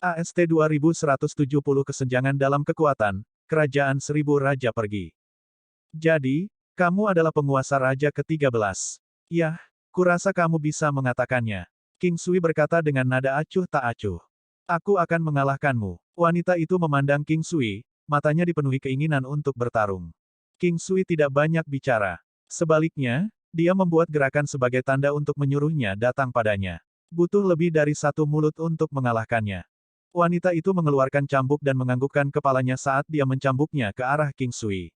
AST 2170 kesenjangan dalam kekuatan, Kerajaan Seribu Raja pergi. Jadi, kamu adalah penguasa Raja ke-13. Yah, kurasa kamu bisa mengatakannya. King Sui berkata dengan nada acuh tak acuh. Aku akan mengalahkanmu. Wanita itu memandang King Sui, matanya dipenuhi keinginan untuk bertarung. King Sui tidak banyak bicara. Sebaliknya, dia membuat gerakan sebagai tanda untuk menyuruhnya datang padanya. Butuh lebih dari satu mulut untuk mengalahkannya. Wanita itu mengeluarkan cambuk dan menganggukkan kepalanya saat dia mencambuknya ke arah King Sui.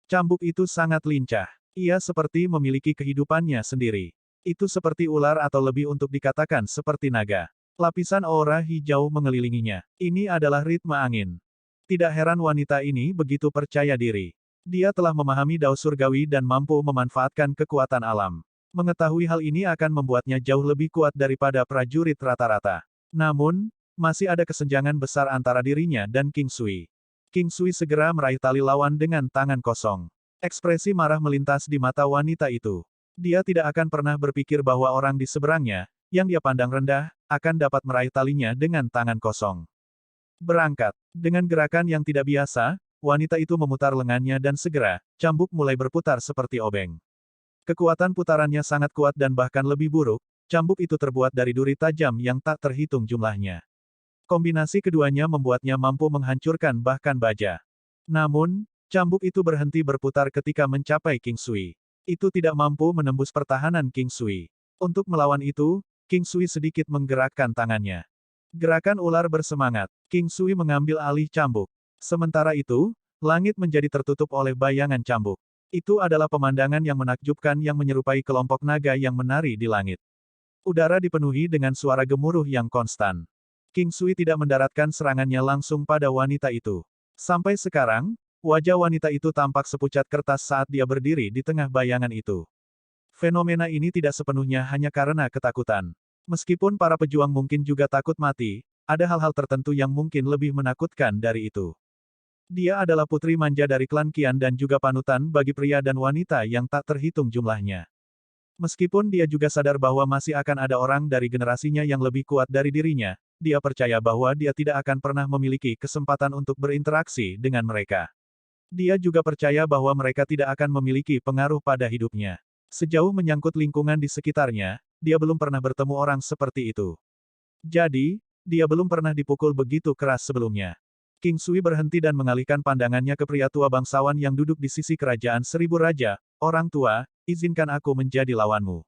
Cambuk itu sangat lincah. Ia seperti memiliki kehidupannya sendiri. Itu seperti ular atau lebih untuk dikatakan seperti naga. Lapisan aura hijau mengelilinginya. Ini adalah ritme angin. Tidak heran wanita ini begitu percaya diri. Dia telah memahami dao surgawi dan mampu memanfaatkan kekuatan alam. Mengetahui hal ini akan membuatnya jauh lebih kuat daripada prajurit rata-rata. Namun, masih ada kesenjangan besar antara dirinya dan King Sui. King Sui segera meraih tali lawan dengan tangan kosong. Ekspresi marah melintas di mata wanita itu. Dia tidak akan pernah berpikir bahwa orang di seberangnya, yang dia pandang rendah, akan dapat meraih talinya dengan tangan kosong. Berangkat. Dengan gerakan yang tidak biasa, wanita itu memutar lengannya dan segera, cambuk mulai berputar seperti obeng. Kekuatan putarannya sangat kuat dan bahkan lebih buruk, cambuk itu terbuat dari duri tajam yang tak terhitung jumlahnya. Kombinasi keduanya membuatnya mampu menghancurkan bahkan baja. Namun, cambuk itu berhenti berputar ketika mencapai King Sui. Itu tidak mampu menembus pertahanan King Sui. Untuk melawan itu, King Sui sedikit menggerakkan tangannya. Gerakan ular bersemangat. King Sui mengambil alih cambuk. Sementara itu, langit menjadi tertutup oleh bayangan cambuk. Itu adalah pemandangan yang menakjubkan yang menyerupai kelompok naga yang menari di langit. Udara dipenuhi dengan suara gemuruh yang konstan. King Sui tidak mendaratkan serangannya langsung pada wanita itu. Sampai sekarang, wajah wanita itu tampak sepucat kertas saat dia berdiri di tengah bayangan itu. Fenomena ini tidak sepenuhnya hanya karena ketakutan. Meskipun para pejuang mungkin juga takut mati, ada hal-hal tertentu yang mungkin lebih menakutkan dari itu. Dia adalah putri manja dari klan Qian dan juga panutan bagi pria dan wanita yang tak terhitung jumlahnya. Meskipun dia juga sadar bahwa masih akan ada orang dari generasinya yang lebih kuat dari dirinya, dia percaya bahwa dia tidak akan pernah memiliki kesempatan untuk berinteraksi dengan mereka. Dia juga percaya bahwa mereka tidak akan memiliki pengaruh pada hidupnya. Sejauh menyangkut lingkungan di sekitarnya, dia belum pernah bertemu orang seperti itu. Jadi, dia belum pernah dipukul begitu keras sebelumnya. King Sui berhenti dan mengalihkan pandangannya ke pria tua bangsawan yang duduk di sisi kerajaan Seribu Raja. Orang tua, izinkan aku menjadi lawanmu.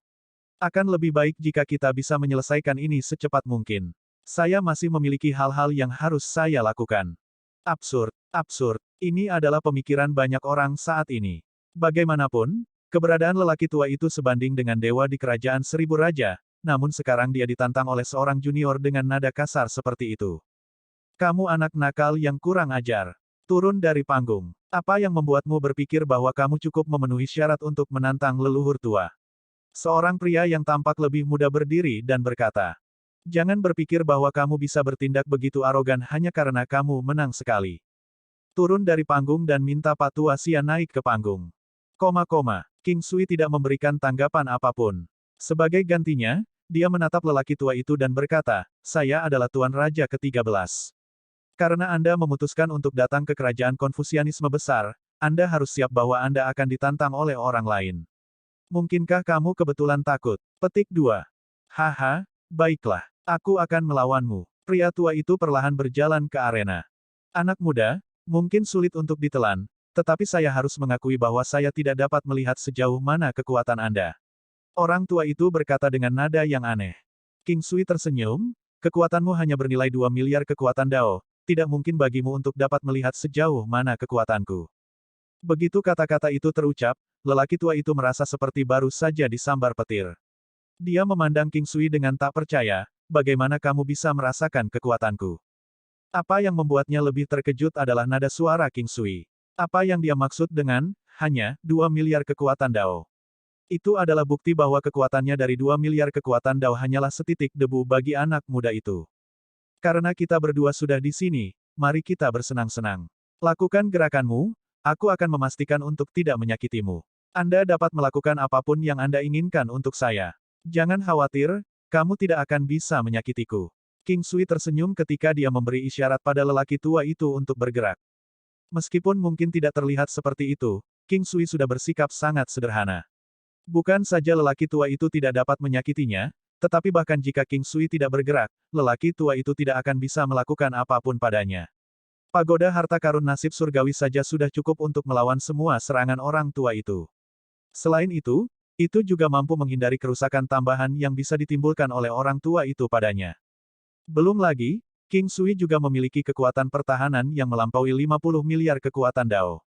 Akan lebih baik jika kita bisa menyelesaikan ini secepat mungkin. Saya masih memiliki hal-hal yang harus saya lakukan. Absurd, absurd. Ini adalah pemikiran banyak orang saat ini. Bagaimanapun, keberadaan lelaki tua itu sebanding dengan dewa di kerajaan Seribu Raja, namun sekarang dia ditantang oleh seorang junior dengan nada kasar seperti itu. Kamu anak nakal yang kurang ajar. Turun dari panggung. Apa yang membuatmu berpikir bahwa kamu cukup memenuhi syarat untuk menantang leluhur tua? Seorang pria yang tampak lebih muda berdiri dan berkata, jangan berpikir bahwa kamu bisa bertindak begitu arogan hanya karena kamu menang sekali. Turun dari panggung dan minta Pak Tua Sia naik ke panggung. King Sui tidak memberikan tanggapan apapun. Sebagai gantinya, dia menatap lelaki tua itu dan berkata, saya adalah Tuan Raja ke-13. Karena Anda memutuskan untuk datang ke kerajaan Konfusianisme besar, Anda harus siap bahwa Anda akan ditantang oleh orang lain. Mungkinkah kamu kebetulan takut? Petik 2. Haha, baiklah. Aku akan melawanmu. Pria tua itu perlahan berjalan ke arena. Anak muda, mungkin sulit untuk ditelan, tetapi saya harus mengakui bahwa saya tidak dapat melihat sejauh mana kekuatan Anda. Orang tua itu berkata dengan nada yang aneh. King Sui tersenyum, kekuatanmu hanya bernilai 2 miliar kekuatan Dao, tidak mungkin bagimu untuk dapat melihat sejauh mana kekuatanku. Begitu kata-kata itu terucap, lelaki tua itu merasa seperti baru saja disambar petir. Dia memandang King Sui dengan tak percaya, bagaimana kamu bisa merasakan kekuatanku? Apa yang membuatnya lebih terkejut adalah nada suara King Sui. Apa yang dia maksud dengan, hanya, 2 miliar kekuatan Dao? Itu adalah bukti bahwa kekuatannya dari 2 miliar kekuatan Dao hanyalah setitik debu bagi anak muda itu. Karena kita berdua sudah di sini, mari kita bersenang-senang. Lakukan gerakanmu, aku akan memastikan untuk tidak menyakitimu. Anda dapat melakukan apapun yang Anda inginkan untuk saya. Jangan khawatir, kamu tidak akan bisa menyakitiku. King Sui tersenyum ketika dia memberi isyarat pada lelaki tua itu untuk bergerak. Meskipun mungkin tidak terlihat seperti itu, King Sui sudah bersikap sangat sederhana. Bukan saja lelaki tua itu tidak dapat menyakitinya, tetapi bahkan jika King Sui tidak bergerak, lelaki tua itu tidak akan bisa melakukan apapun padanya. Pagoda harta karun nasib surgawi saja sudah cukup untuk melawan semua serangan orang tua itu. Selain itu juga mampu menghindari kerusakan tambahan yang bisa ditimbulkan oleh orang tua itu padanya. Belum lagi, King Sui juga memiliki kekuatan pertahanan yang melampaui 50 miliar kekuatan Dao.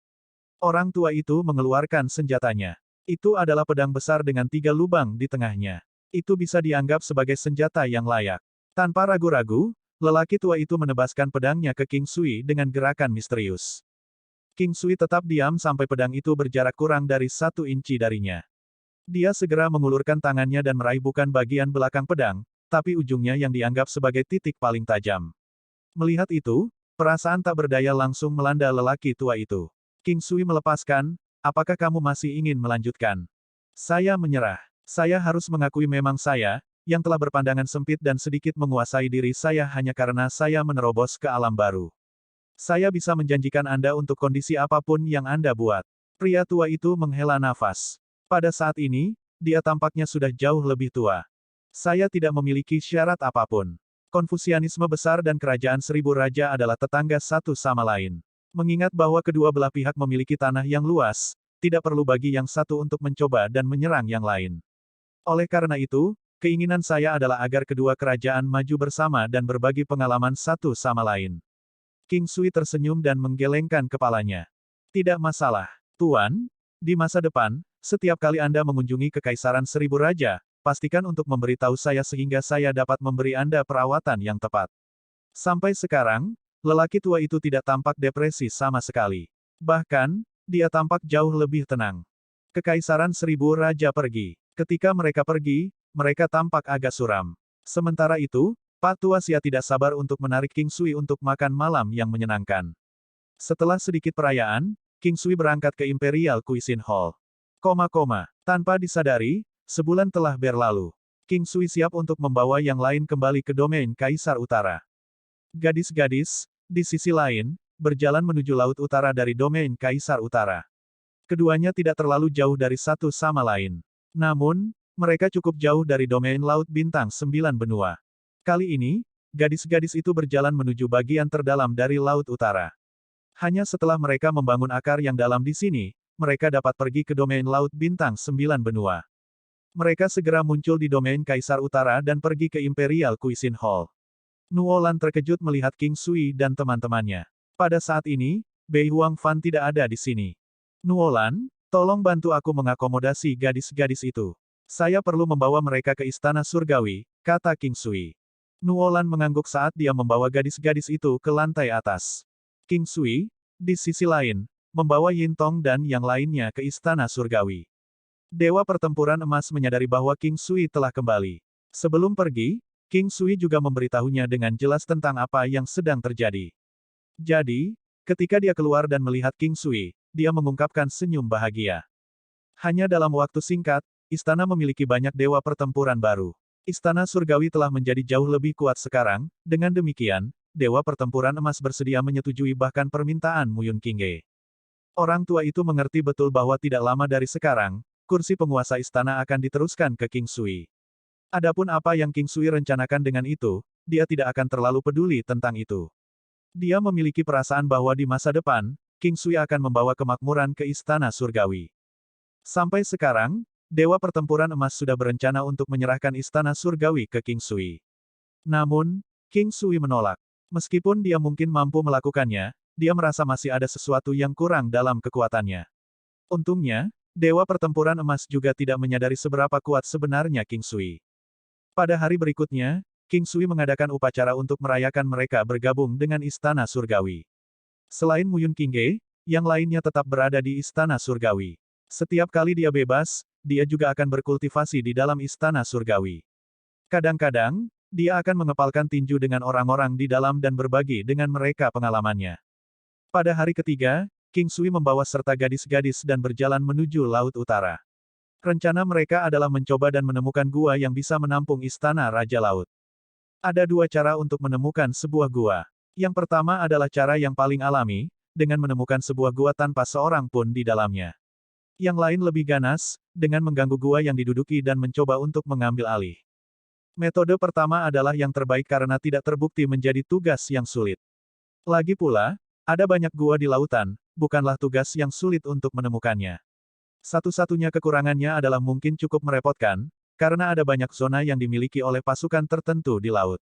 Orang tua itu mengeluarkan senjatanya. Itu adalah pedang besar dengan 3 lubang di tengahnya. Itu bisa dianggap sebagai senjata yang layak. Tanpa ragu-ragu, lelaki tua itu menebaskan pedangnya ke King Sui dengan gerakan misterius. King Sui tetap diam sampai pedang itu berjarak kurang dari 1 inci darinya. Dia segera mengulurkan tangannya dan meraih bukan bagian belakang pedang, tapi ujungnya yang dianggap sebagai titik paling tajam. Melihat itu, perasaan tak berdaya langsung melanda lelaki tua itu. King Sui melepaskan, apakah kamu masih ingin melanjutkan? Saya menyerah. Saya harus mengakui memang saya, yang telah berpandangan sempit dan sedikit menguasai diri saya hanya karena saya menerobos ke alam baru. Saya bisa menjanjikan Anda untuk kondisi apapun yang Anda buat. Pria tua itu menghela nafas. Pada saat ini, dia tampaknya sudah jauh lebih tua. Saya tidak memiliki syarat apapun. Konfusianisme besar dan kerajaan seribu raja adalah tetangga satu sama lain. Mengingat bahwa kedua belah pihak memiliki tanah yang luas, tidak perlu bagi yang satu untuk mencoba dan menyerang yang lain. Oleh karena itu, keinginan saya adalah agar kedua kerajaan maju bersama dan berbagi pengalaman satu sama lain. King Sui tersenyum dan menggelengkan kepalanya. Tidak masalah, Tuan. Di masa depan, setiap kali Anda mengunjungi Kekaisaran Seribu Raja, pastikan untuk memberitahu saya sehingga saya dapat memberi Anda perawatan yang tepat. Sampai sekarang, lelaki tua itu tidak tampak depresi sama sekali. Bahkan, dia tampak jauh lebih tenang. Kekaisaran Seribu Raja pergi. Ketika mereka pergi, mereka tampak agak suram. Sementara itu, Pak Tua Sia tidak sabar untuk menarik King Sui untuk makan malam yang menyenangkan. Setelah sedikit perayaan, King Sui berangkat ke Imperial Cuisine Hall. Tanpa disadari, sebulan telah berlalu. King Sui siap untuk membawa yang lain kembali ke domain Kaisar Utara. Gadis-gadis, di sisi lain, berjalan menuju Laut Utara dari domain Kaisar Utara. Keduanya tidak terlalu jauh dari satu sama lain. Namun, mereka cukup jauh dari domain Laut Bintang 9 benua. Kali ini, gadis-gadis itu berjalan menuju bagian terdalam dari Laut Utara. Hanya setelah mereka membangun akar yang dalam di sini, mereka dapat pergi ke domain Laut Bintang 9 benua. Mereka segera muncul di domain Kaisar Utara dan pergi ke Imperial Cuisine Hall. Nuolan terkejut melihat King Sui dan teman-temannya. Pada saat ini, Bei Huang Fan tidak ada di sini. Nuolan, tolong bantu aku mengakomodasi gadis-gadis itu. Saya perlu membawa mereka ke Istana Surgawi, kata King Sui. Nuolan mengangguk saat dia membawa gadis-gadis itu ke lantai atas. King Sui, di sisi lain, membawa Yin Tong dan yang lainnya ke Istana Surgawi. Dewa Pertempuran Emas menyadari bahwa King Sui telah kembali. Sebelum pergi, King Sui juga memberitahunya dengan jelas tentang apa yang sedang terjadi. Jadi, ketika dia keluar dan melihat King Sui, dia mengungkapkan senyum bahagia. Hanya dalam waktu singkat, istana memiliki banyak dewa pertempuran baru. Istana Surgawi telah menjadi jauh lebih kuat sekarang, dengan demikian, Dewa Pertempuran Emas bersedia menyetujui bahkan permintaan Muyun Qingge. Orang tua itu mengerti betul bahwa tidak lama dari sekarang, kursi penguasa istana akan diteruskan ke King Sui. Adapun apa yang King Sui rencanakan dengan itu, dia tidak akan terlalu peduli tentang itu. Dia memiliki perasaan bahwa di masa depan, King Sui akan membawa kemakmuran ke Istana Surgawi. Sampai sekarang, Dewa Pertempuran Emas sudah berencana untuk menyerahkan Istana Surgawi ke King Sui. Namun, King Sui menolak. Meskipun dia mungkin mampu melakukannya, dia merasa masih ada sesuatu yang kurang dalam kekuatannya. Untungnya, Dewa Pertempuran Emas juga tidak menyadari seberapa kuat sebenarnya King Sui. Pada hari berikutnya, King Sui mengadakan upacara untuk merayakan mereka bergabung dengan Istana Surgawi. Selain Muyun Qingge, yang lainnya tetap berada di Istana Surgawi. Setiap kali dia bebas, dia juga akan berkultivasi di dalam Istana Surgawi. Kadang-kadang, dia akan mengepalkan tinju dengan orang-orang di dalam dan berbagi dengan mereka pengalamannya. Pada hari ketiga, King Sui membawa serta gadis-gadis dan berjalan menuju Laut Utara. Rencana mereka adalah mencoba dan menemukan gua yang bisa menampung Istana Raja Laut. Ada dua cara untuk menemukan sebuah gua. Yang pertama adalah cara yang paling alami, dengan menemukan sebuah gua tanpa seorang pun di dalamnya. Yang lain lebih ganas, dengan mengganggu gua yang diduduki dan mencoba untuk mengambil alih. Metode pertama adalah yang terbaik karena tidak terbukti menjadi tugas yang sulit. Lagi pula, ada banyak gua di lautan, bukanlah tugas yang sulit untuk menemukannya. Satu-satunya kekurangannya adalah mungkin cukup merepotkan, karena ada banyak zona yang dimiliki oleh pasukan tertentu di laut.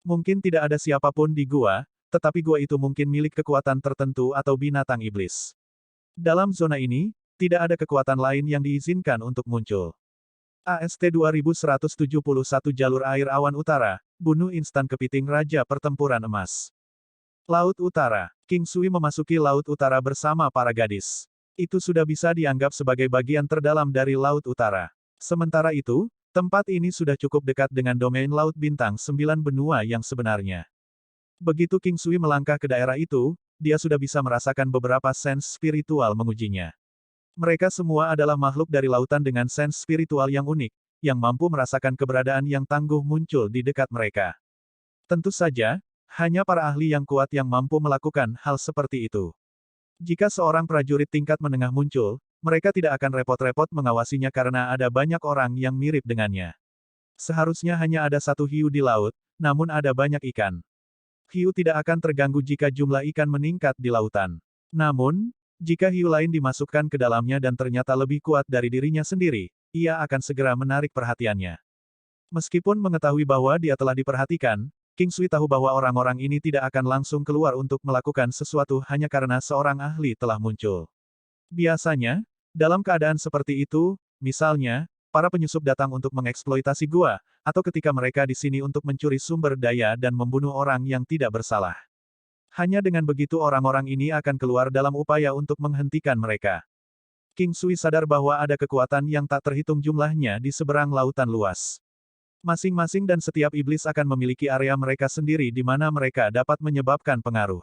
Mungkin tidak ada siapapun di gua, tetapi gua itu mungkin milik kekuatan tertentu atau binatang iblis. Dalam zona ini, tidak ada kekuatan lain yang diizinkan untuk muncul. AST 2171 Jalur Air Awan Utara, bunuh instan kepiting Raja Pertempuran Emas. Laut Utara. King Sui memasuki Laut Utara bersama para gadis. Itu sudah bisa dianggap sebagai bagian terdalam dari Laut Utara. Sementara itu, tempat ini sudah cukup dekat dengan domain Laut Bintang 9 benua yang sebenarnya. Begitu King Sui melangkah ke daerah itu, dia sudah bisa merasakan beberapa sense spiritual mengujinya. Mereka semua adalah makhluk dari lautan dengan sense spiritual yang unik, yang mampu merasakan keberadaan yang tangguh muncul di dekat mereka. Tentu saja, hanya para ahli yang kuat yang mampu melakukan hal seperti itu. Jika seorang prajurit tingkat menengah muncul, mereka tidak akan repot-repot mengawasinya karena ada banyak orang yang mirip dengannya. Seharusnya hanya ada satu hiu di laut, namun ada banyak ikan. Hiu tidak akan terganggu jika jumlah ikan meningkat di lautan. Namun, jika hiu lain dimasukkan ke dalamnya dan ternyata lebih kuat dari dirinya sendiri, ia akan segera menarik perhatiannya. Meskipun mengetahui bahwa dia telah diperhatikan, King Sui tahu bahwa orang-orang ini tidak akan langsung keluar untuk melakukan sesuatu hanya karena seorang ahli telah muncul. Biasanya, dalam keadaan seperti itu, misalnya, para penyusup datang untuk mengeksploitasi gua, atau ketika mereka di sini untuk mencuri sumber daya dan membunuh orang yang tidak bersalah. Hanya dengan begitu orang-orang ini akan keluar dalam upaya untuk menghentikan mereka. King Sui sadar bahwa ada kekuatan yang tak terhitung jumlahnya di seberang lautan luas. Masing-masing dan setiap iblis akan memiliki area mereka sendiri di mana mereka dapat menyebabkan pengaruh.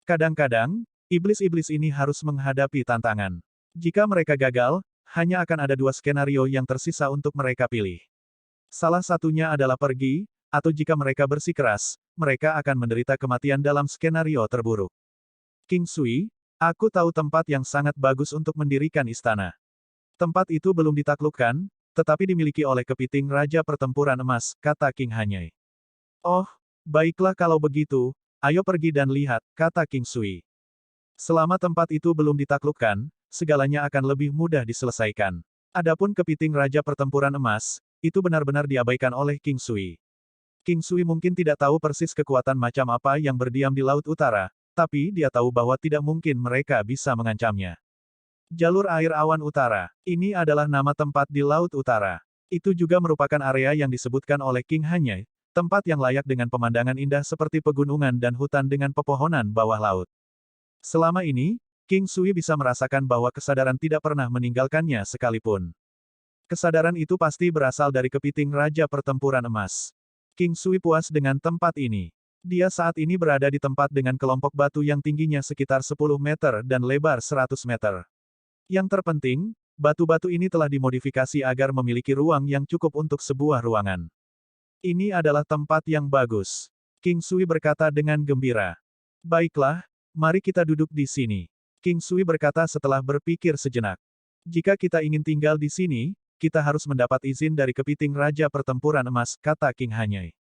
Kadang-kadang, iblis-iblis ini harus menghadapi tantangan. Jika mereka gagal, hanya akan ada dua skenario yang tersisa untuk mereka pilih. Salah satunya adalah pergi, atau jika mereka bersikeras, mereka akan menderita kematian dalam skenario terburuk. King Sui, aku tahu tempat yang sangat bagus untuk mendirikan istana. Tempat itu belum ditaklukkan, tetapi dimiliki oleh kepiting Raja Pertempuran Emas, kata King Hanyai. Oh, baiklah kalau begitu, ayo pergi dan lihat, kata King Sui. Selama tempat itu belum ditaklukkan, segalanya akan lebih mudah diselesaikan. Adapun kepiting Raja Pertempuran Emas, itu benar-benar diabaikan oleh King Sui. King Sui mungkin tidak tahu persis kekuatan macam apa yang berdiam di Laut Utara, tapi dia tahu bahwa tidak mungkin mereka bisa mengancamnya. Jalur Air Awan Utara. Ini adalah nama tempat di Laut Utara. Itu juga merupakan area yang disebutkan oleh King Hanyai, tempat yang layak dengan pemandangan indah seperti pegunungan dan hutan dengan pepohonan bawah laut. Selama ini, King Sui bisa merasakan bahwa kesadaran tidak pernah meninggalkannya sekalipun. Kesadaran itu pasti berasal dari kepiting Raja Pertempuran Emas. King Sui puas dengan tempat ini. Dia saat ini berada di tempat dengan kelompok batu yang tingginya sekitar 10 meter dan lebar 100 meter. Yang terpenting, batu-batu ini telah dimodifikasi agar memiliki ruang yang cukup untuk sebuah ruangan. Ini adalah tempat yang bagus. King Sui berkata dengan gembira. Baiklah, mari kita duduk di sini. King Sui berkata setelah berpikir sejenak. Jika kita ingin tinggal di sini, kita harus mendapat izin dari kepiting Raja Pertempuran Emas, kata King Hanyai.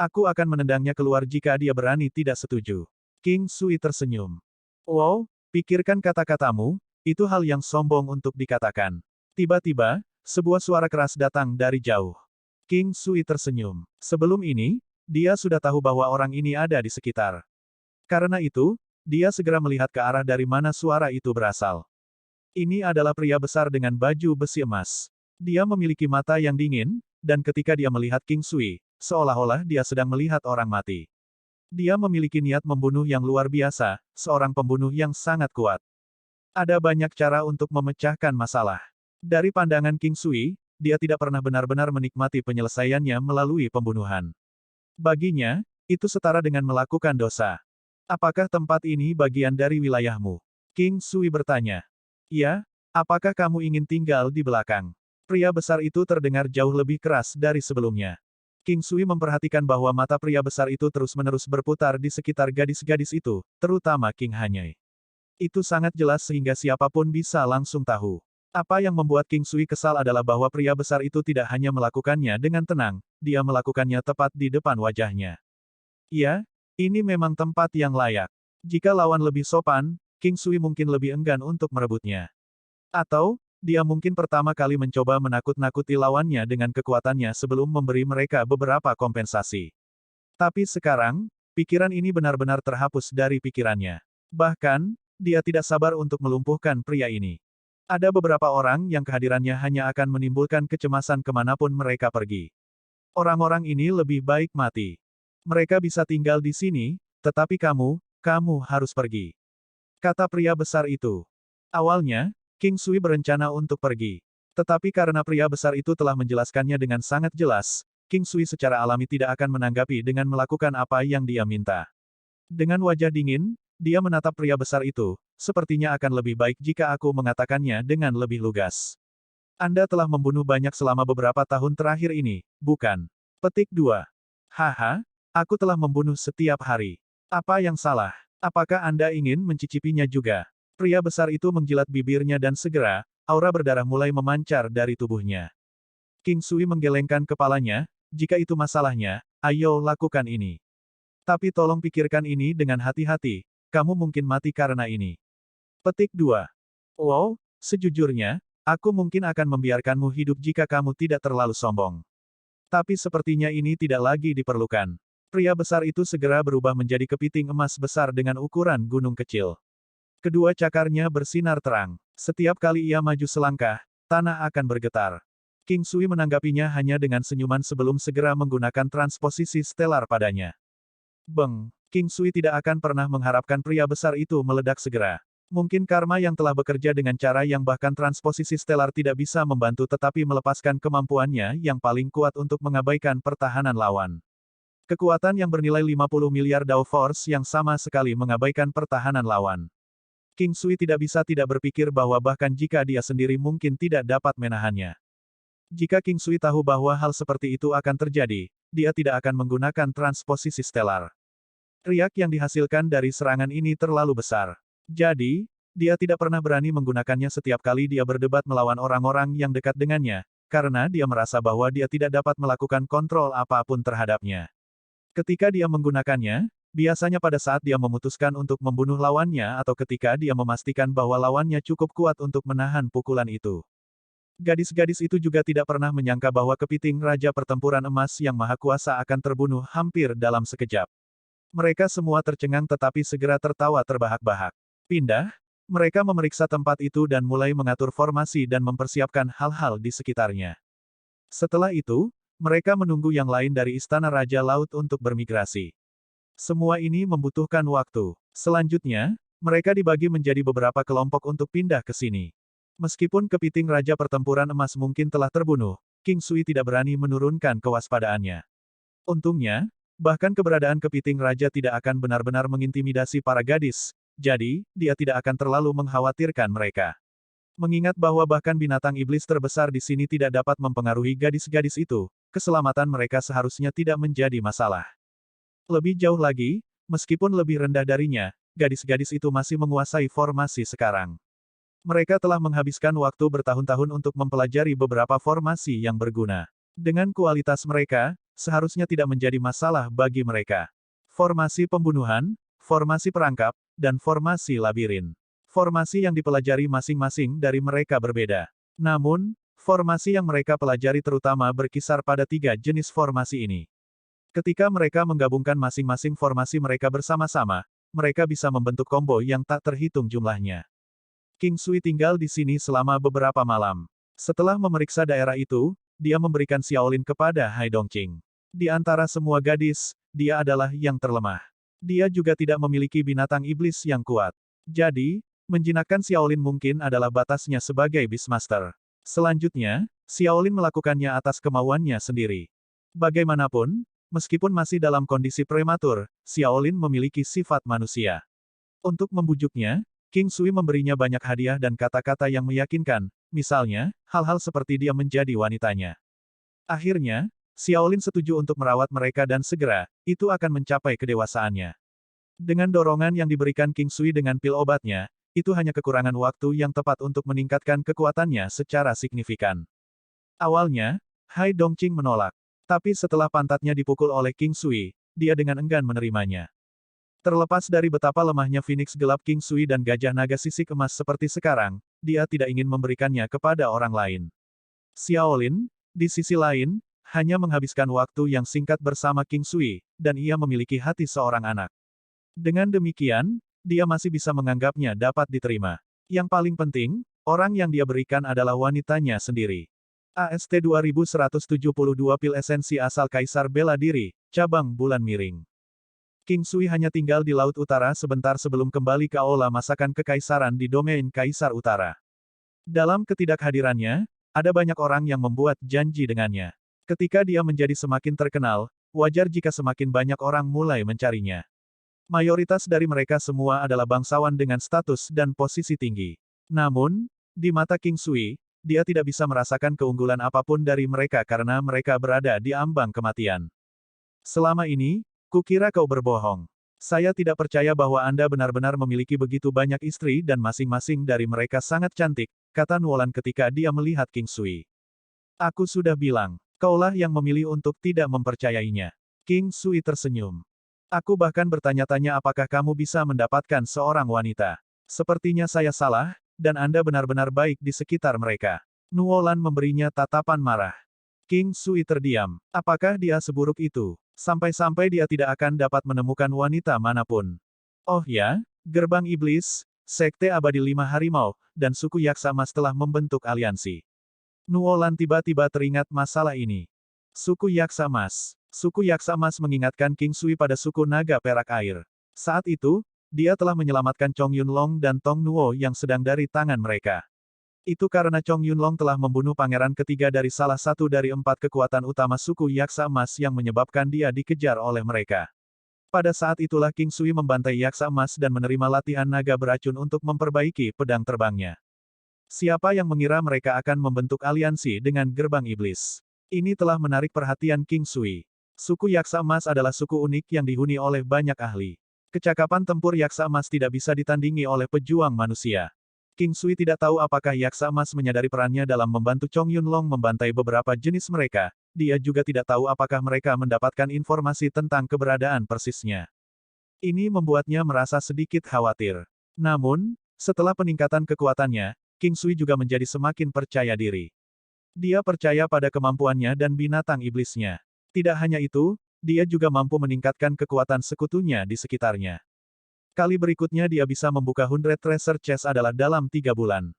Aku akan menendangnya keluar jika dia berani tidak setuju. King Sui tersenyum. Wow, pikirkan kata-katamu, itu hal yang sombong untuk dikatakan. Tiba-tiba, sebuah suara keras datang dari jauh. King Sui tersenyum. Sebelum ini, dia sudah tahu bahwa orang ini ada di sekitar. Karena itu, dia segera melihat ke arah dari mana suara itu berasal. Ini adalah pria besar dengan baju besi emas. Dia memiliki mata yang dingin, dan ketika dia melihat King Sui, seolah-olah dia sedang melihat orang mati. Dia memiliki niat membunuh yang luar biasa, seorang pembunuh yang sangat kuat. Ada banyak cara untuk memecahkan masalah. Dari pandangan King Sui, dia tidak pernah benar-benar menikmati penyelesaiannya melalui pembunuhan. Baginya, itu setara dengan melakukan dosa. Apakah tempat ini bagian dari wilayahmu? King Sui bertanya. Ya, apakah kamu ingin tinggal di belakang? Pria besar itu terdengar jauh lebih keras dari sebelumnya. King Sui memperhatikan bahwa mata pria besar itu terus-menerus berputar di sekitar gadis-gadis itu, terutama King Hanyai. Itu sangat jelas sehingga siapapun bisa langsung tahu. Apa yang membuat King Sui kesal adalah bahwa pria besar itu tidak hanya melakukannya dengan tenang, dia melakukannya tepat di depan wajahnya. Ya, ini memang tempat yang layak. Jika lawan lebih sopan, King Sui mungkin lebih enggan untuk merebutnya. Atau, dia mungkin pertama kali mencoba menakut-nakuti lawannya dengan kekuatannya sebelum memberi mereka beberapa kompensasi. Tapi sekarang, pikiran ini benar-benar terhapus dari pikirannya. Bahkan, dia tidak sabar untuk melumpuhkan pria ini. Ada beberapa orang yang kehadirannya hanya akan menimbulkan kecemasan kemanapun mereka pergi. Orang-orang ini lebih baik mati. Mereka bisa tinggal di sini, tetapi kamu harus pergi. Kata pria besar itu. Awalnya, King Sui berencana untuk pergi. Tetapi karena pria besar itu telah menjelaskannya dengan sangat jelas, King Sui secara alami tidak akan menanggapi dengan melakukan apa yang dia minta. Dengan wajah dingin, dia menatap pria besar itu, sepertinya akan lebih baik jika aku mengatakannya dengan lebih lugas. Anda telah membunuh banyak selama beberapa tahun terakhir ini, bukan? Petik 2. Haha, aku telah membunuh setiap hari. Apa yang salah? Apakah Anda ingin mencicipinya juga? Pria besar itu menjilat bibirnya dan segera, aura berdarah mulai memancar dari tubuhnya. King Sui menggelengkan kepalanya, jika itu masalahnya, ayo lakukan ini. Tapi tolong pikirkan ini dengan hati-hati, kamu mungkin mati karena ini. Petik 2. Wow, sejujurnya, aku mungkin akan membiarkanmu hidup jika kamu tidak terlalu sombong. Tapi sepertinya ini tidak lagi diperlukan. Pria besar itu segera berubah menjadi kepiting emas besar dengan ukuran gunung kecil. Kedua cakarnya bersinar terang. Setiap kali ia maju selangkah, tanah akan bergetar. King Sui menanggapinya hanya dengan senyuman sebelum segera menggunakan transposisi stelar padanya. Beng! King Sui tidak akan pernah mengharapkan pria besar itu meledak segera. Mungkin karma yang telah bekerja dengan cara yang bahkan transposisi stelar tidak bisa membantu tetapi melepaskan kemampuannya yang paling kuat untuk mengabaikan pertahanan lawan. Kekuatan yang bernilai 50 miliar Dao Force yang sama sekali mengabaikan pertahanan lawan. King Sui tidak bisa tidak berpikir bahwa bahkan jika dia sendiri mungkin tidak dapat menahannya. Jika King Sui tahu bahwa hal seperti itu akan terjadi, dia tidak akan menggunakan transposisi stelar. Riak yang dihasilkan dari serangan ini terlalu besar. Jadi, dia tidak pernah berani menggunakannya setiap kali dia berdebat melawan orang-orang yang dekat dengannya, karena dia merasa bahwa dia tidak dapat melakukan kontrol apapun terhadapnya. Ketika dia menggunakannya, biasanya pada saat dia memutuskan untuk membunuh lawannya atau ketika dia memastikan bahwa lawannya cukup kuat untuk menahan pukulan itu. Gadis-gadis itu juga tidak pernah menyangka bahwa kepiting Raja Pertempuran Emas yang Maha Kuasa akan terbunuh hampir dalam sekejap. Mereka semua tercengang tetapi segera tertawa terbahak-bahak. Pindah, mereka memeriksa tempat itu dan mulai mengatur formasi dan mempersiapkan hal-hal di sekitarnya. Setelah itu, mereka menunggu yang lain dari Istana Raja Laut untuk bermigrasi. Semua ini membutuhkan waktu. Selanjutnya, mereka dibagi menjadi beberapa kelompok untuk pindah ke sini. Meskipun kepiting Raja Pertempuran Emas mungkin telah terbunuh, King Sui tidak berani menurunkan kewaspadaannya. Untungnya, bahkan keberadaan kepiting Raja tidak akan benar-benar mengintimidasi para gadis, jadi, dia tidak akan terlalu mengkhawatirkan mereka. Mengingat bahwa bahkan binatang iblis terbesar di sini tidak dapat mempengaruhi gadis-gadis itu, keselamatan mereka seharusnya tidak menjadi masalah. Lebih jauh lagi, meskipun lebih rendah darinya, gadis-gadis itu masih menguasai formasi sekarang. Mereka telah menghabiskan waktu bertahun-tahun untuk mempelajari beberapa formasi yang berguna. Dengan kualitas mereka, seharusnya tidak menjadi masalah bagi mereka. Formasi pembunuhan, formasi perangkap, dan formasi labirin. Formasi yang dipelajari masing-masing dari mereka berbeda. Namun, formasi yang mereka pelajari terutama berkisar pada 3 jenis formasi ini. Ketika mereka menggabungkan masing-masing formasi mereka bersama-sama, mereka bisa membentuk combo yang tak terhitung jumlahnya. King Sui tinggal di sini selama beberapa malam. Setelah memeriksa daerah itu, dia memberikan Xiaolin kepada Hai Dongqing. Di antara semua gadis, dia adalah yang terlemah. Dia juga tidak memiliki binatang iblis yang kuat. Jadi, menjinakkan Xiaolin mungkin adalah batasnya sebagai Beastmaster. Selanjutnya, Xiaolin melakukannya atas kemauannya sendiri. Bagaimanapun, meskipun masih dalam kondisi prematur, Xiaolin memiliki sifat manusia. Untuk membujuknya, King Sui memberinya banyak hadiah dan kata-kata yang meyakinkan, misalnya, hal-hal seperti dia menjadi wanitanya. Akhirnya, Xiaolin setuju untuk merawat mereka dan segera, itu akan mencapai kedewasaannya. Dengan dorongan yang diberikan King Sui dengan pil obatnya, itu hanya kekurangan waktu yang tepat untuk meningkatkan kekuatannya secara signifikan. Awalnya, Hai Dongqing menolak. Tapi setelah pantatnya dipukul oleh King Sui, dia dengan enggan menerimanya. Terlepas dari betapa lemahnya Phoenix gelap King Sui dan gajah naga sisik emas seperti sekarang, dia tidak ingin memberikannya kepada orang lain. Xiaolin, di sisi lain, hanya menghabiskan waktu yang singkat bersama King Sui, dan ia memiliki hati seorang anak. Dengan demikian, dia masih bisa menganggapnya dapat diterima. Yang paling penting, orang yang dia berikan adalah wanitanya sendiri. AST 2172 pil esensi asal Kaisar Bela Diri, cabang bulan miring. King Sui hanya tinggal di Laut Utara sebentar sebelum kembali ke aula masakan kekaisaran di domain Kaisar Utara. Dalam ketidakhadirannya, ada banyak orang yang membuat janji dengannya. Ketika dia menjadi semakin terkenal, wajar jika semakin banyak orang mulai mencarinya. Mayoritas dari mereka semua adalah bangsawan dengan status dan posisi tinggi. Namun, di mata King Sui, dia tidak bisa merasakan keunggulan apapun dari mereka karena mereka berada di ambang kematian. Selama ini, kukira kau berbohong. Saya tidak percaya bahwa Anda benar-benar memiliki begitu banyak istri dan masing-masing dari mereka sangat cantik, kata Nuolan ketika dia melihat King Sui. Aku sudah bilang, kaulah yang memilih untuk tidak mempercayainya. King Sui tersenyum. Aku bahkan bertanya-tanya apakah kamu bisa mendapatkan seorang wanita. Sepertinya saya salah, dan Anda benar-benar baik di sekitar mereka. Nuolan memberinya tatapan marah. King Sui terdiam. Apakah dia seburuk itu? Sampai-sampai dia tidak akan dapat menemukan wanita manapun. Oh ya, Gerbang Iblis, Sekte Abadi Lima Harimau, dan suku Yaksa Emas telah membentuk aliansi. Nuolan tiba-tiba teringat masalah ini. Suku Yaksa Emas. Suku Yaksa Emas mengingatkan King Sui pada suku Naga Perak Air. Saat itu, dia telah menyelamatkan Chong Yunlong dan Tong Nuo yang sedang dari tangan mereka. Itu karena Chong Yunlong telah membunuh pangeran ketiga dari salah satu dari 4 kekuatan utama suku Yaksa Emas yang menyebabkan dia dikejar oleh mereka. Pada saat itulah King Sui membantai Yaksa Emas dan menerima latihan naga beracun untuk memperbaiki pedang terbangnya. Siapa yang mengira mereka akan membentuk aliansi dengan Gerbang Iblis? Ini telah menarik perhatian King Sui. Suku Yaksa Emas adalah suku unik yang dihuni oleh banyak ahli. Kecakapan tempur Yaksa Emas tidak bisa ditandingi oleh pejuang manusia. King Sui tidak tahu apakah Yaksa Emas menyadari perannya dalam membantu Chong Yunlong membantai beberapa jenis mereka. Dia juga tidak tahu apakah mereka mendapatkan informasi tentang keberadaan persisnya. Ini membuatnya merasa sedikit khawatir. Namun, setelah peningkatan kekuatannya, King Sui juga menjadi semakin percaya diri. Dia percaya pada kemampuannya dan binatang iblisnya. Tidak hanya itu, dia juga mampu meningkatkan kekuatan sekutunya di sekitarnya. Kali berikutnya dia bisa membuka 100 treasure chest adalah dalam 3 bulan.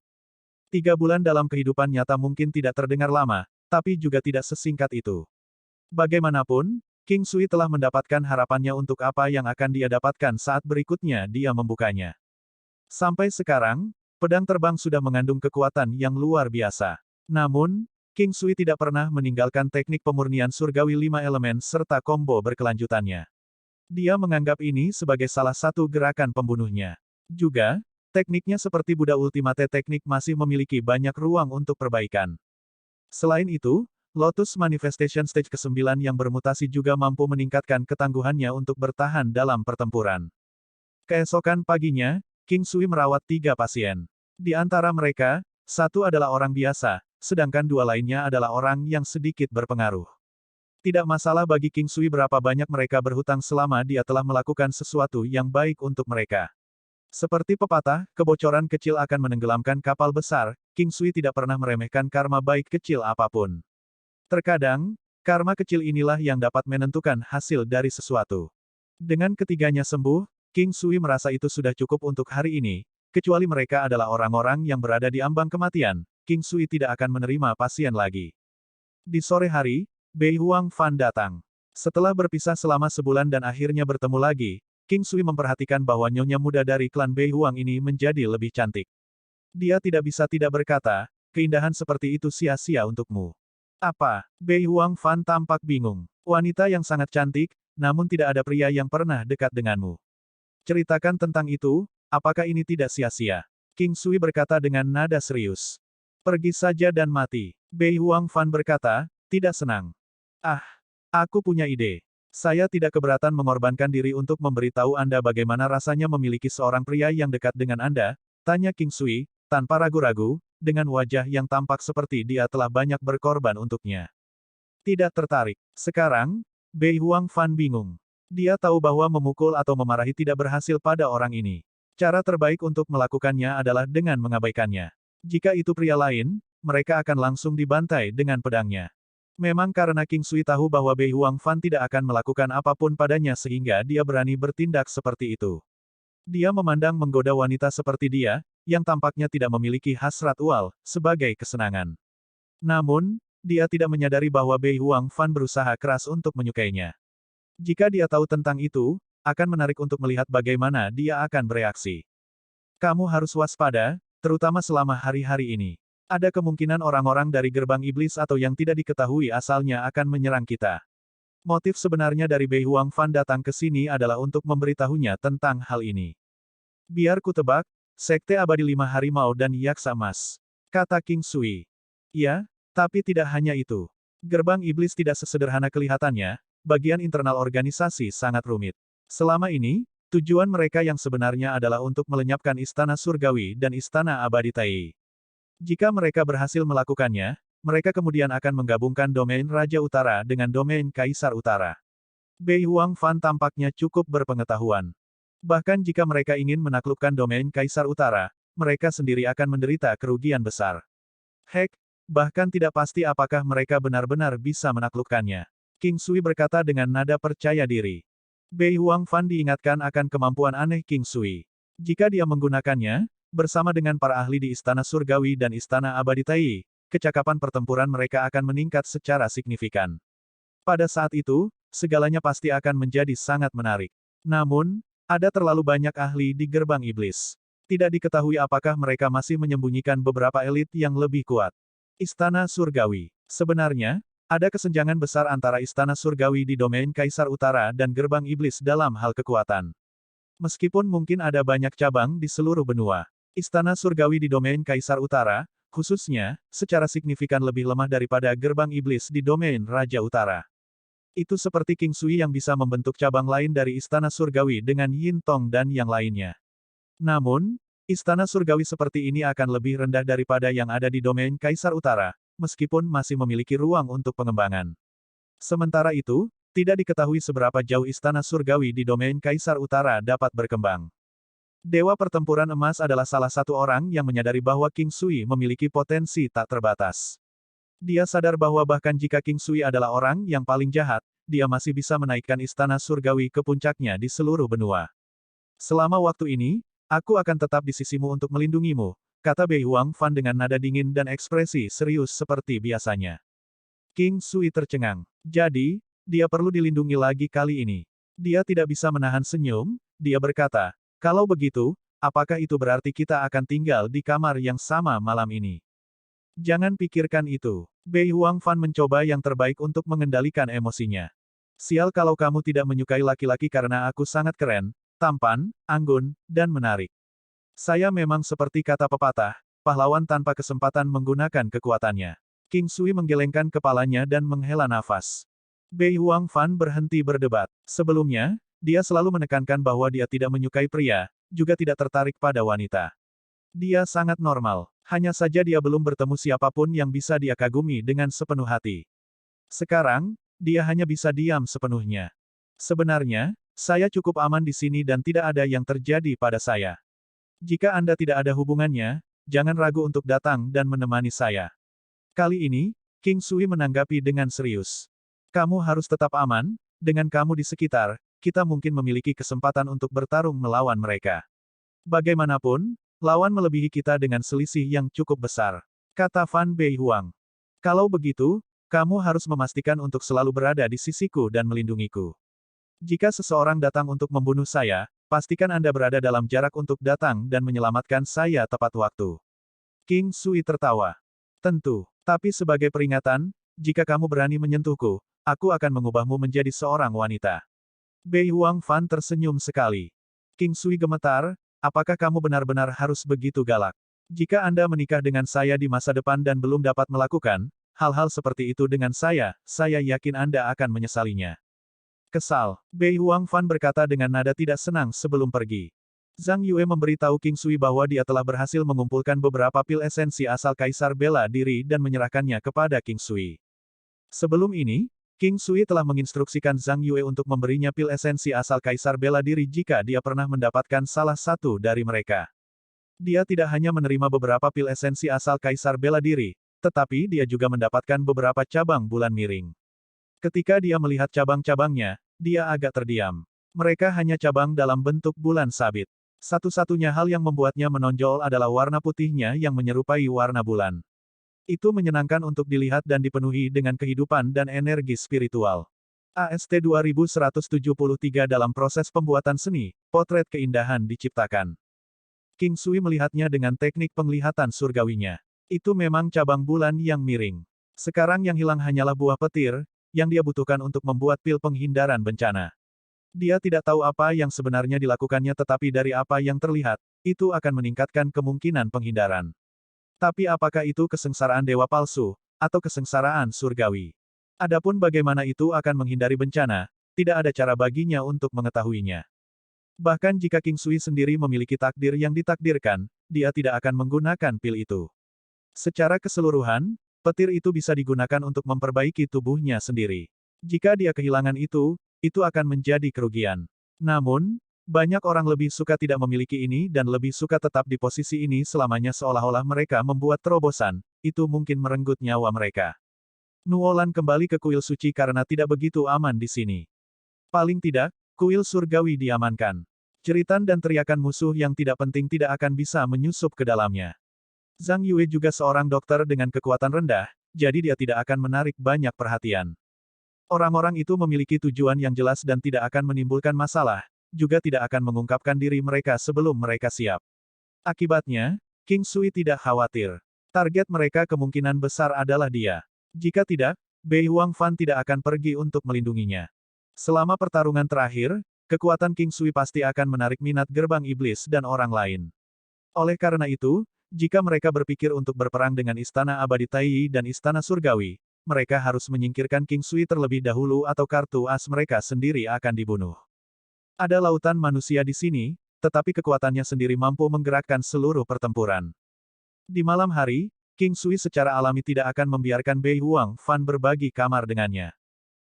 3 bulan dalam kehidupan nyata mungkin tidak terdengar lama, tapi juga tidak sesingkat itu. Bagaimanapun, King Sui telah mendapatkan harapannya untuk apa yang akan dia dapatkan saat berikutnya dia membukanya. Sampai sekarang, pedang terbang sudah mengandung kekuatan yang luar biasa. Namun, King Sui tidak pernah meninggalkan teknik pemurnian surgawi 5 elemen serta combo berkelanjutannya. Dia menganggap ini sebagai salah satu gerakan pembunuhnya. Juga, tekniknya seperti Buddha Ultimate Teknik masih memiliki banyak ruang untuk perbaikan. Selain itu, Lotus Manifestation Stage ke-9 yang bermutasi juga mampu meningkatkan ketangguhannya untuk bertahan dalam pertempuran. Keesokan paginya, King Sui merawat 3 pasien. Di antara mereka, satu adalah orang biasa, sedangkan 2 lainnya adalah orang yang sedikit berpengaruh. Tidak masalah bagi King Sui berapa banyak mereka berhutang selama dia telah melakukan sesuatu yang baik untuk mereka. Seperti pepatah, kebocoran kecil akan menenggelamkan kapal besar, King Sui tidak pernah meremehkan karma baik kecil apapun. Terkadang, karma kecil inilah yang dapat menentukan hasil dari sesuatu. Dengan ketiganya sembuh, King Sui merasa itu sudah cukup untuk hari ini, kecuali mereka adalah orang-orang yang berada di ambang kematian. King Sui tidak akan menerima pasien lagi. Di sore hari, Bei Huang Fan datang. Setelah berpisah selama sebulan dan akhirnya bertemu lagi, King Sui memperhatikan bahwa nyonya muda dari klan Bei Huang ini menjadi lebih cantik. Dia tidak bisa tidak berkata, keindahan seperti itu sia-sia untukmu. Apa? Bei Huang Fan tampak bingung. Wanita yang sangat cantik, namun tidak ada pria yang pernah dekat denganmu. Ceritakan tentang itu, apakah ini tidak sia-sia? King Sui berkata dengan nada serius. Pergi saja dan mati. Bei Huang Fan berkata, tidak senang. Ah, aku punya ide. Saya tidak keberatan mengorbankan diri untuk memberitahu Anda bagaimana rasanya memiliki seorang pria yang dekat dengan Anda, tanya King Sui, tanpa ragu-ragu, dengan wajah yang tampak seperti dia telah banyak berkorban untuknya. Tidak tertarik. Sekarang, Bei Huang Fan bingung. Dia tahu bahwa memukul atau memarahi tidak berhasil pada orang ini. Cara terbaik untuk melakukannya adalah dengan mengabaikannya. Jika itu pria lain, mereka akan langsung dibantai dengan pedangnya. Memang karena King Sui tahu bahwa Bei Huang Fan tidak akan melakukan apapun padanya sehingga dia berani bertindak seperti itu. Dia memandang menggoda wanita seperti dia, yang tampaknya tidak memiliki hasrat ual, sebagai kesenangan. Namun, dia tidak menyadari bahwa Bei Huang Fan berusaha keras untuk menyukainya. Jika dia tahu tentang itu, akan menarik untuk melihat bagaimana dia akan bereaksi. Kamu harus waspada, terutama selama hari-hari ini. Ada kemungkinan orang-orang dari gerbang iblis atau yang tidak diketahui asalnya akan menyerang kita. Motif sebenarnya dari Bei Huang Fan datang ke sini adalah untuk memberitahunya tentang hal ini. Biar ku tebak, Sekte Abadi Lima Harimau dan Yaksa Emas. Kata King Sui. Ya, tapi tidak hanya itu. Gerbang iblis tidak sesederhana kelihatannya, bagian internal organisasi sangat rumit. Selama ini, tujuan mereka yang sebenarnya adalah untuk melenyapkan Istana Surgawi dan Istana Abadi Tai. Jika mereka berhasil melakukannya, mereka kemudian akan menggabungkan domain Raja Utara dengan domain Kaisar Utara. Bei Huang Fan tampaknya cukup berpengetahuan. Bahkan jika mereka ingin menaklukkan domain Kaisar Utara, mereka sendiri akan menderita kerugian besar. Hek, bahkan tidak pasti apakah mereka benar-benar bisa menaklukkannya. King Sui berkata dengan nada percaya diri. Bei Huang Fan diingatkan akan kemampuan aneh King Sui. Jika dia menggunakannya, bersama dengan para ahli di Istana Surgawi dan Istana Abadi Tai, kecakapan pertempuran mereka akan meningkat secara signifikan. Pada saat itu, segalanya pasti akan menjadi sangat menarik. Namun, ada terlalu banyak ahli di gerbang iblis. Tidak diketahui apakah mereka masih menyembunyikan beberapa elit yang lebih kuat. Istana Surgawi. Sebenarnya, ada kesenjangan besar antara Istana Surgawi di domain Kaisar Utara dan gerbang iblis dalam hal kekuatan. Meskipun mungkin ada banyak cabang di seluruh benua, Istana Surgawi di domain Kaisar Utara, khususnya, secara signifikan lebih lemah daripada gerbang iblis di domain Raja Utara. Itu seperti King Sui yang bisa membentuk cabang lain dari Istana Surgawi dengan Yin Tong dan yang lainnya. Namun, Istana Surgawi seperti ini akan lebih rendah daripada yang ada di domain Kaisar Utara, meskipun masih memiliki ruang untuk pengembangan. Sementara itu, tidak diketahui seberapa jauh Istana Surgawi di domain Kaisar Utara dapat berkembang. Dewa Pertempuran Emas adalah salah satu orang yang menyadari bahwa King Sui memiliki potensi tak terbatas. Dia sadar bahwa bahkan jika King Sui adalah orang yang paling jahat, dia masih bisa menaikkan Istana Surgawi ke puncaknya di seluruh benua. Selama waktu ini, aku akan tetap di sisimu untuk melindungimu, kata Bei Huang Fan dengan nada dingin dan ekspresi serius seperti biasanya. King Sui tercengang. Jadi, dia perlu dilindungi lagi kali ini. Dia tidak bisa menahan senyum, dia berkata, kalau begitu, apakah itu berarti kita akan tinggal di kamar yang sama malam ini? Jangan pikirkan itu. Bei Huang Fan mencoba yang terbaik untuk mengendalikan emosinya. Sial kalau kamu tidak menyukai laki-laki karena aku sangat keren, tampan, anggun, dan menarik. Saya memang seperti kata pepatah, pahlawan tanpa kesempatan menggunakan kekuatannya. King Sui menggelengkan kepalanya dan menghela nafas. Bei Huang Fan berhenti berdebat. Sebelumnya, dia selalu menekankan bahwa dia tidak menyukai pria, juga tidak tertarik pada wanita. Dia sangat normal, hanya saja dia belum bertemu siapapun yang bisa dia kagumi dengan sepenuh hati. Sekarang, dia hanya bisa diam sepenuhnya. Sebenarnya, saya cukup aman di sini dan tidak ada yang terjadi pada saya. Jika Anda tidak ada hubungannya, jangan ragu untuk datang dan menemani saya. Kali ini, King Sui menanggapi dengan serius. Kamu harus tetap aman, dengan kamu di sekitar, kita mungkin memiliki kesempatan untuk bertarung melawan mereka. Bagaimanapun, lawan melebihi kita dengan selisih yang cukup besar, kata Fan Bei Huang. Kalau begitu, kamu harus memastikan untuk selalu berada di sisiku dan melindungiku. Jika seseorang datang untuk membunuh saya, pastikan Anda berada dalam jarak untuk datang dan menyelamatkan saya tepat waktu. King Sui tertawa. Tentu, tapi sebagai peringatan, jika kamu berani menyentuhku, aku akan mengubahmu menjadi seorang wanita. Bei Huang Fan tersenyum sekali. King Sui gemetar, apakah kamu benar-benar harus begitu galak? Jika Anda menikah dengan saya di masa depan dan belum dapat melakukan, hal-hal seperti itu dengan saya yakin Anda akan menyesalinya. Kesal, Bei Huangfan berkata dengan nada tidak senang sebelum pergi. Zhang Yue memberitahu King Sui bahwa dia telah berhasil mengumpulkan beberapa pil esensi asal Kaisar Bela Diri dan menyerahkannya kepada King Sui. Sebelum ini, King Sui telah menginstruksikan Zhang Yue untuk memberinya pil esensi asal Kaisar Bela Diri jika dia pernah mendapatkan salah satu dari mereka. Dia tidak hanya menerima beberapa pil esensi asal Kaisar Bela Diri, tetapi dia juga mendapatkan beberapa cabang bulan miring. Ketika dia melihat cabang-cabangnya, dia agak terdiam. Mereka hanya cabang dalam bentuk bulan sabit. Satu-satunya hal yang membuatnya menonjol adalah warna putihnya yang menyerupai warna bulan. Itu menyenangkan untuk dilihat dan dipenuhi dengan kehidupan dan energi spiritual. AST 2173 dalam proses pembuatan seni, potret keindahan diciptakan. King Sui melihatnya dengan teknik penglihatan surgawinya. Itu memang cabang bulan yang miring. Sekarang yang hilang hanyalah buah petir, yang dia butuhkan untuk membuat pil penghindaran bencana. Dia tidak tahu apa yang sebenarnya dilakukannya tetapi dari apa yang terlihat, itu akan meningkatkan kemungkinan penghindaran. Tapi apakah itu kesengsaraan dewa palsu, atau kesengsaraan surgawi? Adapun bagaimana itu akan menghindari bencana, tidak ada cara baginya untuk mengetahuinya. Bahkan jika King Sui sendiri memiliki takdir yang ditakdirkan, dia tidak akan menggunakan pil itu. Secara keseluruhan, petir itu bisa digunakan untuk memperbaiki tubuhnya sendiri. Jika dia kehilangan itu akan menjadi kerugian. Namun, banyak orang lebih suka tidak memiliki ini dan lebih suka tetap di posisi ini selamanya seolah-olah mereka membuat terobosan, itu mungkin merenggut nyawa mereka. Nuolan kembali ke kuil suci karena tidak begitu aman di sini. Paling tidak, kuil surgawi diamankan. Jeritan dan teriakan musuh yang tidak penting tidak akan bisa menyusup ke dalamnya. Zhang Yue juga seorang dokter dengan kekuatan rendah, jadi dia tidak akan menarik banyak perhatian. Orang-orang itu memiliki tujuan yang jelas dan tidak akan menimbulkan masalah, juga tidak akan mengungkapkan diri mereka sebelum mereka siap. Akibatnya, King Sui tidak khawatir. Target mereka kemungkinan besar adalah dia. Jika tidak, Bei Huangfan tidak akan pergi untuk melindunginya. Selama pertarungan terakhir, kekuatan King Sui pasti akan menarik minat gerbang iblis dan orang lain. Oleh karena itu, jika mereka berpikir untuk berperang dengan Istana Abadi Taiyi dan Istana Surgawi, mereka harus menyingkirkan King Sui terlebih dahulu atau kartu as mereka sendiri akan dibunuh. Ada lautan manusia di sini, tetapi kekuatannya sendiri mampu menggerakkan seluruh pertempuran. Di malam hari, King Sui secara alami tidak akan membiarkan Bei Huangfan berbagi kamar dengannya.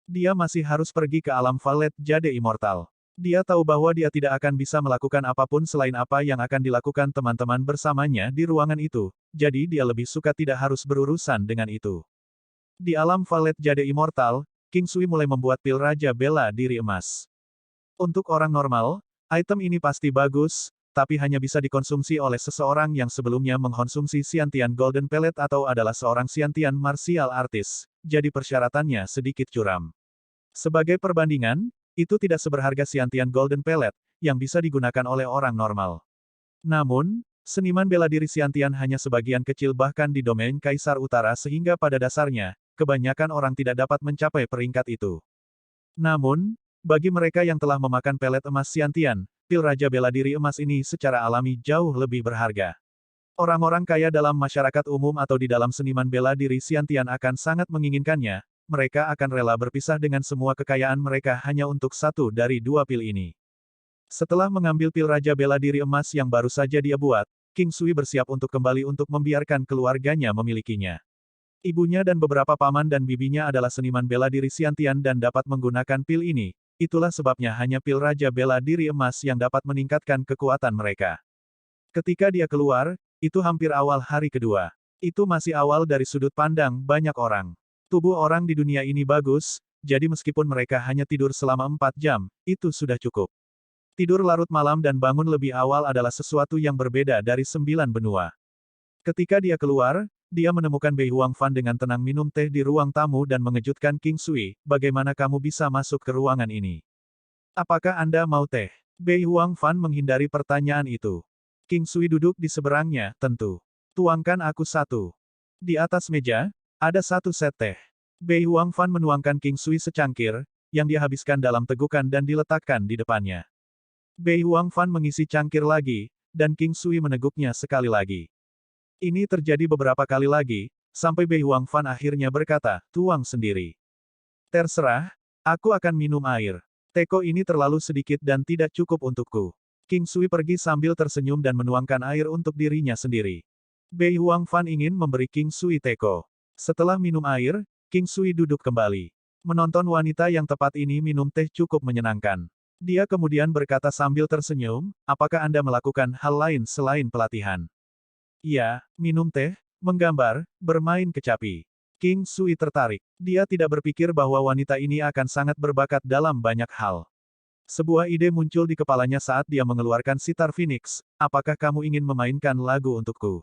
Dia masih harus pergi ke alam Valet Jade Immortal. Dia tahu bahwa dia tidak akan bisa melakukan apapun selain apa yang akan dilakukan teman-teman bersamanya di ruangan itu, jadi dia lebih suka tidak harus berurusan dengan itu. Di alam Valet Jade Immortal, King Sui mulai membuat pil Raja Bela Diri emas. Untuk orang normal, item ini pasti bagus, tapi hanya bisa dikonsumsi oleh seseorang yang sebelumnya mengkonsumsi Xiantian Golden Pellet atau adalah seorang Xiantian Martial Artist, jadi persyaratannya sedikit curam. Sebagai perbandingan, itu tidak seberharga Xiantian Golden Pellet, yang bisa digunakan oleh orang normal. Namun, seniman bela diri Xiantian hanya sebagian kecil bahkan di domain Kaisar Utara sehingga pada dasarnya, kebanyakan orang tidak dapat mencapai peringkat itu. Namun, bagi mereka yang telah memakan pelet emas Xiantian, pil Raja Bela Diri emas ini secara alami jauh lebih berharga. Orang-orang kaya dalam masyarakat umum atau di dalam seniman bela diri Xiantian akan sangat menginginkannya, mereka akan rela berpisah dengan semua kekayaan mereka hanya untuk satu dari dua pil ini. Setelah mengambil pil Raja Bela Diri emas yang baru saja dia buat, King Sui bersiap untuk kembali untuk membiarkan keluarganya memilikinya. Ibunya dan beberapa paman dan bibinya adalah seniman bela diri Xiantian dan dapat menggunakan pil ini, itulah sebabnya hanya pil Raja Bela Diri emas yang dapat meningkatkan kekuatan mereka. Ketika dia keluar, itu hampir awal hari kedua. Itu masih awal dari sudut pandang banyak orang. Tubuh orang di dunia ini bagus, jadi meskipun mereka hanya tidur selama 4 jam, itu sudah cukup. Tidur larut malam dan bangun lebih awal adalah sesuatu yang berbeda dari 9 benua. Ketika dia keluar, dia menemukan Bei Huangfan dengan tenang minum teh di ruang tamu dan mengejutkan King Sui, bagaimana kamu bisa masuk ke ruangan ini? Apakah Anda mau teh? Bei Huangfan menghindari pertanyaan itu. King Sui duduk di seberangnya, tentu. Tuangkan aku satu. Di atas meja, ada satu set teh. Bei Huangfan menuangkan King Sui secangkir, yang dia habiskan dalam tegukan dan diletakkan di depannya. Bei Huangfan mengisi cangkir lagi, dan King Sui meneguknya sekali lagi. Ini terjadi beberapa kali lagi, sampai Bei Huangfan akhirnya berkata, tuang sendiri. Terserah, aku akan minum air. Teko ini terlalu sedikit dan tidak cukup untukku. King Sui pergi sambil tersenyum dan menuangkan air untuk dirinya sendiri. Bei Huangfan ingin memberi King Sui teko. Setelah minum air, King Sui duduk kembali. Menonton wanita yang tepat ini minum teh cukup menyenangkan. Dia kemudian berkata sambil tersenyum, apakah Anda melakukan hal lain selain pelatihan? Iya, minum teh, menggambar, bermain kecapi. King Sui tertarik. Dia tidak berpikir bahwa wanita ini akan sangat berbakat dalam banyak hal. Sebuah ide muncul di kepalanya saat dia mengeluarkan sitar Phoenix. Apakah kamu ingin memainkan lagu untukku?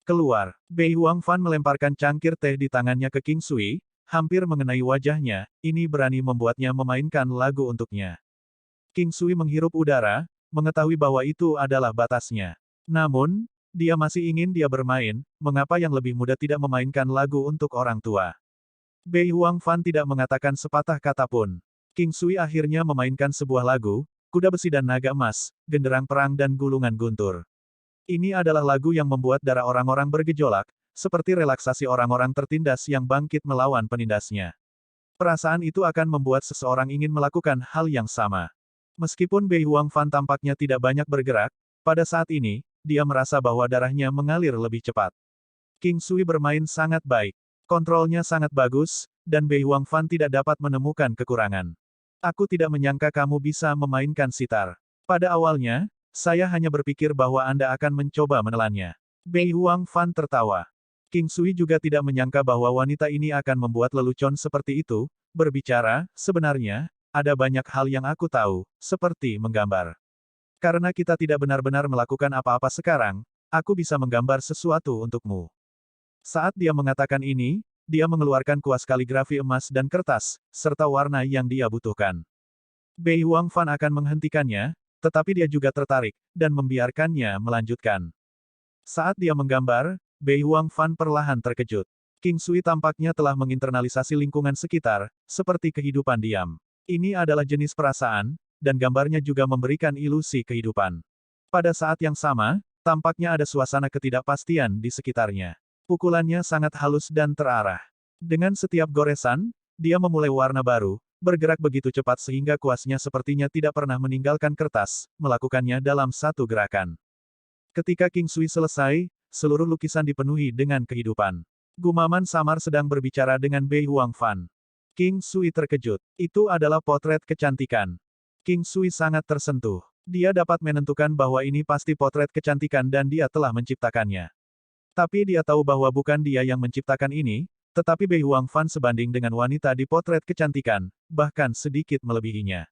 Keluar. Bei Huangfan melemparkan cangkir teh di tangannya ke King Sui, hampir mengenai wajahnya, ini berani membuatnya memainkan lagu untuknya. King Sui menghirup udara, mengetahui bahwa itu adalah batasnya. Namun, dia masih ingin dia bermain, mengapa yang lebih muda tidak memainkan lagu untuk orang tua. Bei Huangfan tidak mengatakan sepatah kata pun. King Sui akhirnya memainkan sebuah lagu, kuda besi dan naga emas, genderang perang dan gulungan guntur. Ini adalah lagu yang membuat darah orang-orang bergejolak, seperti relaksasi orang-orang tertindas yang bangkit melawan penindasnya. Perasaan itu akan membuat seseorang ingin melakukan hal yang sama. Meskipun Bei Huangfan tampaknya tidak banyak bergerak, pada saat ini, dia merasa bahwa darahnya mengalir lebih cepat. King Sui bermain sangat baik. Kontrolnya sangat bagus, dan Bei Huangfan tidak dapat menemukan kekurangan. Aku tidak menyangka kamu bisa memainkan sitar. Pada awalnya, saya hanya berpikir bahwa Anda akan mencoba menelannya. Bei Huangfan tertawa. King Sui juga tidak menyangka bahwa wanita ini akan membuat lelucon seperti itu, berbicara, sebenarnya, ada banyak hal yang aku tahu, seperti menggambar. Karena kita tidak benar-benar melakukan apa-apa sekarang, aku bisa menggambar sesuatu untukmu. Saat dia mengatakan ini, dia mengeluarkan kuas kaligrafi emas dan kertas, serta warna yang dia butuhkan. Bei Huangfan akan menghentikannya, tetapi dia juga tertarik, dan membiarkannya melanjutkan. Saat dia menggambar, Bei Huangfan perlahan terkejut. King Sui tampaknya telah menginternalisasi lingkungan sekitar, seperti kehidupan diam. Ini adalah jenis perasaan, dan gambarnya juga memberikan ilusi kehidupan. Pada saat yang sama, tampaknya ada suasana ketidakpastian di sekitarnya. Pukulannya sangat halus dan terarah. Dengan setiap goresan, dia memulai warna baru, bergerak begitu cepat sehingga kuasnya sepertinya tidak pernah meninggalkan kertas, melakukannya dalam satu gerakan. Ketika King Sui selesai, seluruh lukisan dipenuhi dengan kehidupan. Gumaman samar sedang berbicara dengan Bei Huangfan. King Sui terkejut. Itu adalah potret kecantikan. King Sui sangat tersentuh. Dia dapat menentukan bahwa ini pasti potret kecantikan dan dia telah menciptakannya. Tapi dia tahu bahwa bukan dia yang menciptakan ini, tetapi Bei Huangfan sebanding dengan wanita di potret kecantikan, bahkan sedikit melebihinya.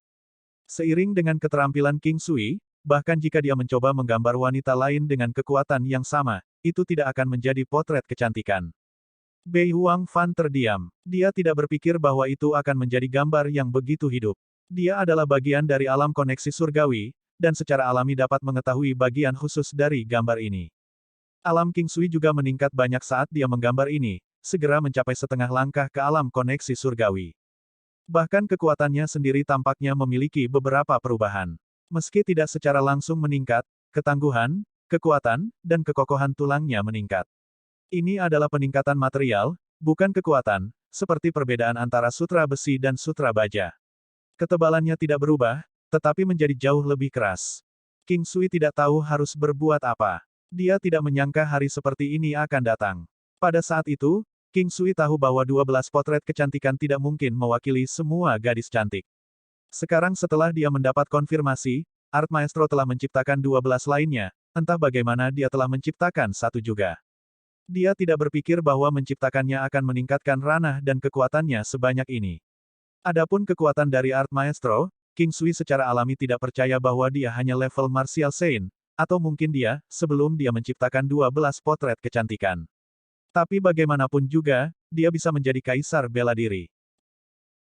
Seiring dengan keterampilan King Sui, bahkan jika dia mencoba menggambar wanita lain dengan kekuatan yang sama, itu tidak akan menjadi potret kecantikan. Bei Huangfan terdiam. Dia tidak berpikir bahwa itu akan menjadi gambar yang begitu hidup. Dia adalah bagian dari alam koneksi surgawi, dan secara alami dapat mengetahui bagian khusus dari gambar ini. Alam King Sui juga meningkat banyak saat dia menggambar ini, segera mencapai setengah langkah ke alam koneksi surgawi. Bahkan kekuatannya sendiri tampaknya memiliki beberapa perubahan. Meski tidak secara langsung meningkat, ketangguhan, kekuatan, dan kekokohan tulangnya meningkat. Ini adalah peningkatan material, bukan kekuatan, seperti perbedaan antara sutra besi dan sutra baja. Ketebalannya tidak berubah, tetapi menjadi jauh lebih keras. King Sui tidak tahu harus berbuat apa. Dia tidak menyangka hari seperti ini akan datang. Pada saat itu, King Sui tahu bahwa 12 potret kecantikan tidak mungkin mewakili semua gadis cantik. Sekarang setelah dia mendapat konfirmasi, Art Maestro telah menciptakan 12 lainnya, entah bagaimana dia telah menciptakan satu juga. Dia tidak berpikir bahwa menciptakannya akan meningkatkan ranah dan kekuatannya sebanyak ini. Adapun kekuatan dari Art Maestro, King Sui secara alami tidak percaya bahwa dia hanya level Martial Saint, atau mungkin dia, sebelum dia menciptakan 12 potret kecantikan. Tapi bagaimanapun juga, dia bisa menjadi kaisar bela diri.